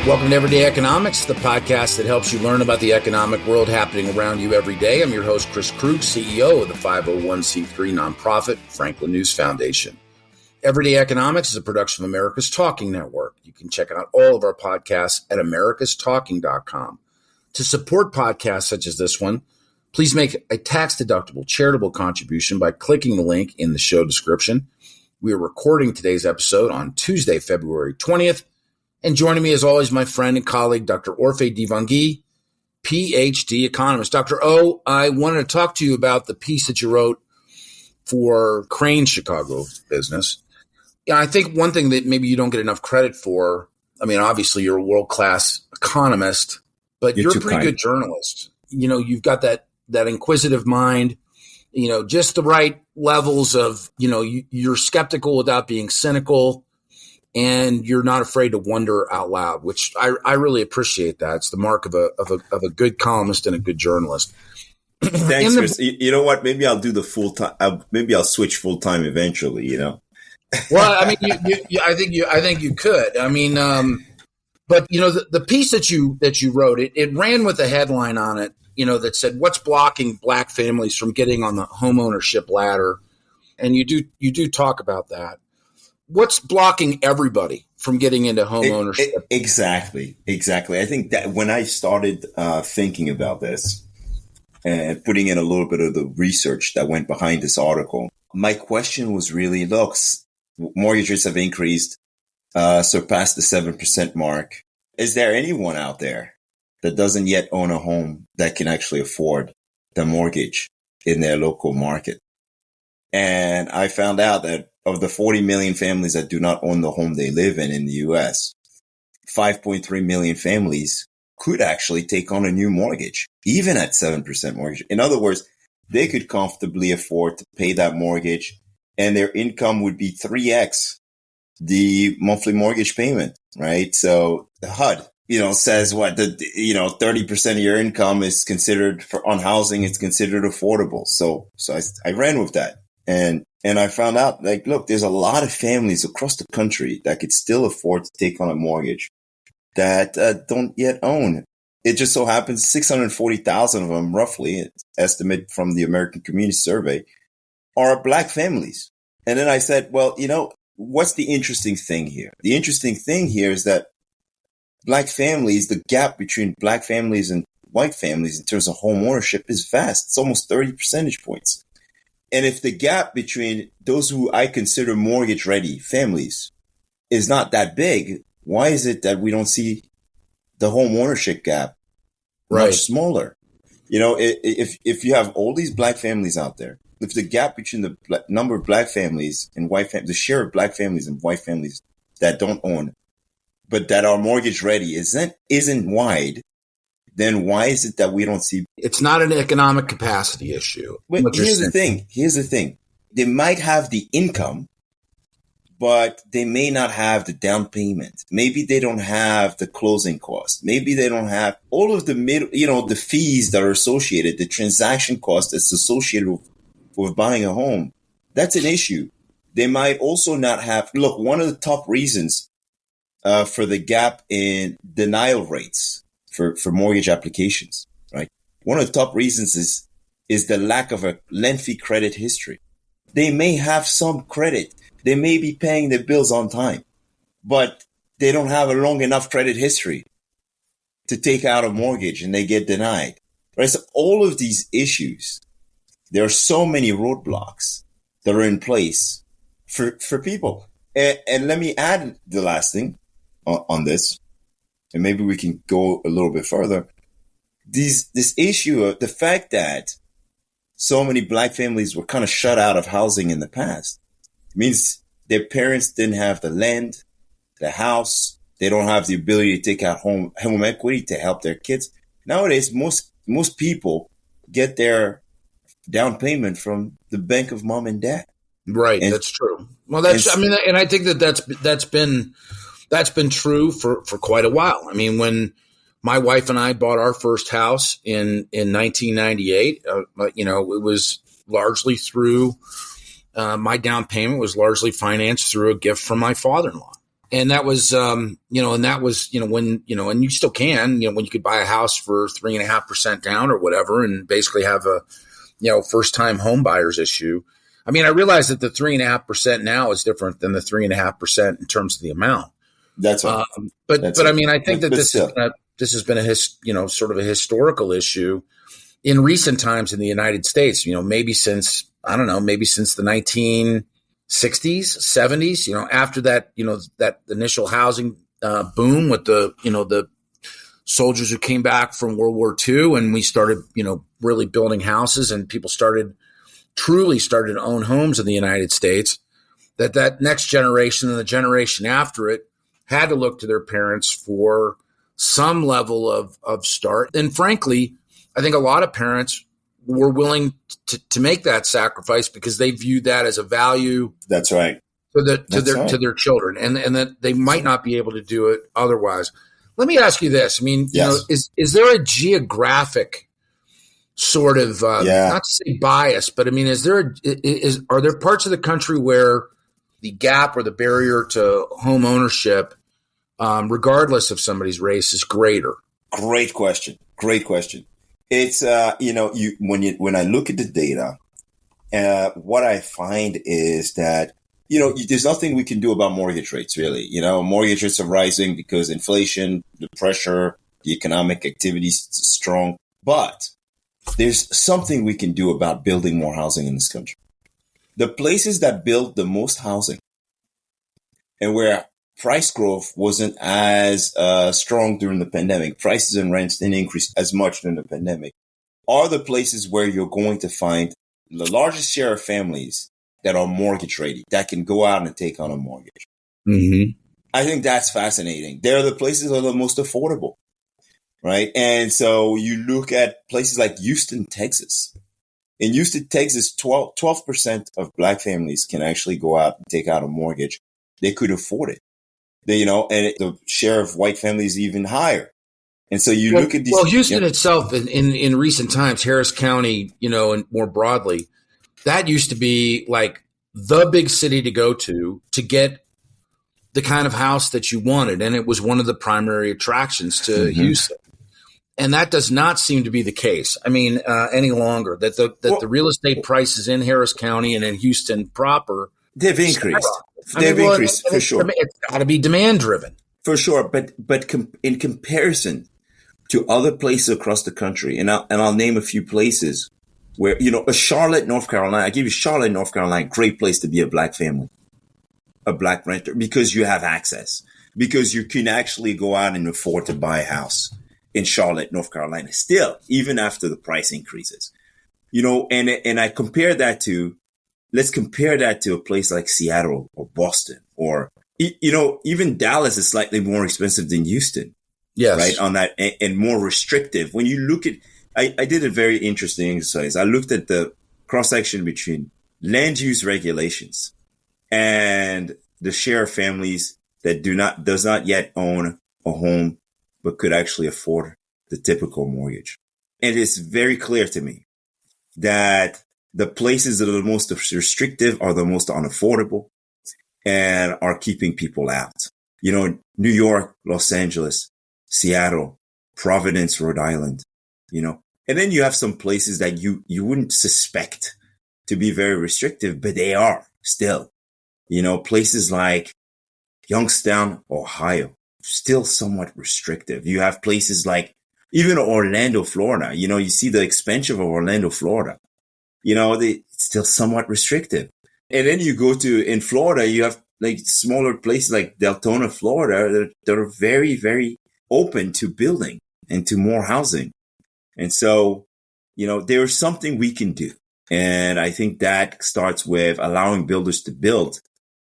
Welcome to Everyday Economics, the podcast that helps you learn about the economic world happening around you every day. I'm your host, Chris Krug, CEO of the 501c3 nonprofit Franklin News Foundation. Everyday Economics is a production of America's Talking Network. You can check out all of our podcasts at americastalking.com. To support podcasts such as this one, please make a tax-deductible charitable contribution by clicking the link in the show description. We are recording today's episode on Tuesday, February 20th. And joining me, as always, my friend and colleague, Dr. Orphe Divounguy, PhD economist. Dr. O, I wanted to talk to you about the piece that you wrote for Crain's Chicago business. Yeah, I think one thing that maybe you don't get enough credit for, I mean, obviously you're a world-class economist, but you're a pretty good journalist. You know, you've got that inquisitive mind, you know, just the right levels of, you know, you're skeptical without being cynical. And you're not afraid to wonder out loud, which I really appreciate that. It's the mark of a good columnist and a good journalist. Thanks, Chris. You know what? Maybe I'll do the full time. Maybe I'll switch full time eventually. You know. Well, I mean, I think you could. I mean, but you know, the piece that you wrote, it ran with a headline on it, you know, that said, "What's blocking Black families from getting on the homeownership ladder?" And you do talk about that. What's blocking everybody from getting into home ownership? Exactly. I think that when I started thinking about this and putting in a little bit of the research that went behind this article, my question was really, look, mortgage rates have increased, surpassed the 7% mark. Is there anyone out there that doesn't yet own a home that can actually afford the mortgage in their local market? And I found out that of the 40 million families that do not own the home they live in the U.S., 5.3 million families could actually take on a new mortgage, even at 7% mortgage. In other words, they could comfortably afford to pay that mortgage, and their income would be 3x the monthly mortgage payment, right? So the HUD, you know, says 30% of your income is considered on housing, it's considered affordable. So I ran with that. And I found out, like, look, there's a lot of families across the country that could still afford to take on a mortgage that don't yet own. It just so happens 640,000 of them, roughly, estimate from the American Community Survey, are Black families. And then I said, well, you know, what's the interesting thing here? The interesting thing here is that Black families, the gap between Black families and white families in terms of home ownership is vast. It's almost 30 percentage points. And if the gap between those who I consider mortgage ready families is not that big, why is it that we don't see the home ownership gap much smaller? You know, if you have all these Black families out there, if the gap between the number of Black families and white families, the share of Black families and white families that don't own, but that are mortgage ready isn't wide, then why is it that we don't see? It's not an economic capacity issue. But here's the thing. They might have the income, but they may not have the down payment. Maybe they don't have the closing cost. Maybe they don't have all of the the fees that are associated, the transaction cost that's associated with buying a home. That's an issue. They might also not have, look, one of the top reasons for the gap in denial rates for mortgage applications, right? One of the top reasons is the lack of a lengthy credit history. They may have some credit. They may be paying their bills on time, but they don't have a long enough credit history to take out a mortgage and they get denied, right? So all of these issues, there are so many roadblocks that are in place for people. And let me add the last thing on this. And maybe we can go a little bit further. This issue of the fact that so many Black families were kind of shut out of housing in the past means their parents didn't have the land, the house. They don't have the ability to take out home equity to help their kids. Nowadays, most people get their down payment from the bank of mom and dad. Right. That's true. Well, and I think that's been true for quite a while. I mean, when my wife and I bought our first house in 1998, it was largely through my down payment was largely financed through a gift from my father-in-law. And that was, and that was, when, and you still can, when you could buy a house for 3.5% down or whatever, and basically have a, first time home buyers issue. I mean, I realize that the 3.5% now is different than the 3.5% in terms of the amount. That's right. But I mean, I think that this has been a sort of a historical issue in recent times in the United States, maybe since the 1960s, 70s, after that, that initial housing boom with the soldiers who came back from World War II, and we started, really building houses, and people truly started to own homes in the United States, that next generation and the generation after it had to look to their parents for some level of start. And frankly, I think a lot of parents were willing to make that sacrifice because they viewed that as a value. That's right. To their children, and that they might not be able to do it otherwise. Let me ask you this. I mean, yes. Is there a geographic sort of, not to say bias, but I mean, are there parts of the country where the gap or the barrier to home ownership, regardless of somebody's race, is greater? Great question. It's, when I look at the data, what I find is that, there's nothing we can do about mortgage rates, really. Mortgage rates are rising because inflation, the pressure, the economic activity is strong. But there's something we can do about building more housing in this country. The places that build the most housing and where price growth wasn't as strong during the pandemic, prices and rents didn't increase as much during the pandemic, are the places where you're going to find the largest share of families that are mortgage ready, that can go out and take on a mortgage. Mm-hmm. I think that's fascinating. They're the places that are the most affordable, right? And so you look at places like Houston, Texas. In Houston, Texas, 12% of Black families can actually go out and take out a mortgage. They could afford it. And the share of white families is even higher. And so you look at these. Well, Houston itself, in recent times, Harris County, and more broadly, that used to be like the big city to go to get the kind of house that you wanted. And it was one of the primary attractions to Houston. And that does not seem to be the case. I mean, any longer that the real estate prices in Harris County and in Houston proper, they've increased. They've increased for sure. It's got to be demand driven for sure. But in comparison to other places across the country, and I'll name a few places where, a Charlotte, North Carolina, I give you Charlotte, North Carolina, great place to be a Black family, a Black renter, because you have access, because you can actually go out and afford to buy a house in Charlotte, North Carolina, still, even after the price increases, and I compare that to, let's compare that to a place like Seattle or Boston or, even Dallas is slightly more expensive than Houston. Yes. Right. On that and more restrictive. When you look at, I did a very interesting exercise. I looked at the cross section between land use regulations and the share of families that does not yet own a home, but could actually afford the typical mortgage. And it's very clear to me that the places that are the most restrictive are the most unaffordable and are keeping people out. New York, Los Angeles, Seattle, Providence, Rhode Island, and then you have some places that you wouldn't suspect to be very restrictive, but they are still, places like Youngstown, Ohio, still somewhat restrictive. You have places like even Orlando, Florida, you see the expansion of Orlando, Florida, it's still somewhat restrictive. And then you go in Florida, you have like smaller places like Deltona, Florida, that are very, very open to building and to more housing. And so, there's something we can do. And I think that starts with allowing builders to build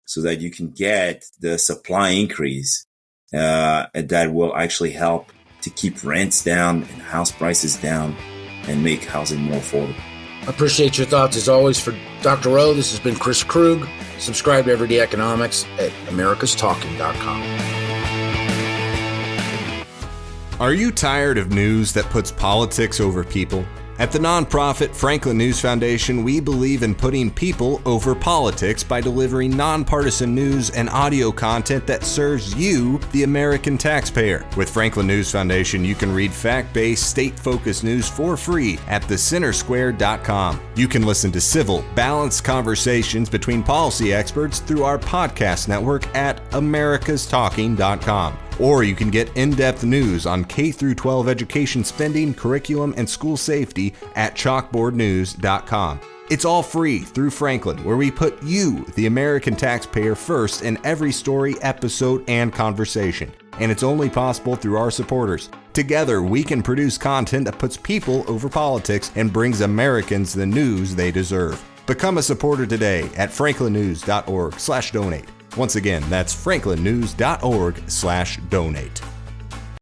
so that you can get the supply increase that will actually help to keep rents down and house prices down and make housing more affordable. I appreciate your thoughts as always. For Dr. Rowe, this has been Chris Krug. Subscribe to Everyday Economics at americastalking.com. Are you tired of news that puts politics over people? At the nonprofit Franklin News Foundation, we believe in putting people over politics by delivering nonpartisan news and audio content that serves you, the American taxpayer. With Franklin News Foundation, you can read fact-based, state-focused news for free at thecentersquare.com. You can listen to civil, balanced conversations between policy experts through our podcast network at americastalking.com. Or you can get in-depth news on K-12 education spending, curriculum, and school safety at chalkboardnews.com. It's all free through Franklin, where we put you, the American taxpayer, first in every story, episode, and conversation. And it's only possible through our supporters. Together, we can produce content that puts people over politics and brings Americans the news they deserve. Become a supporter today at franklinnews.org/donate. Once again, that's franklinnews.org/donate.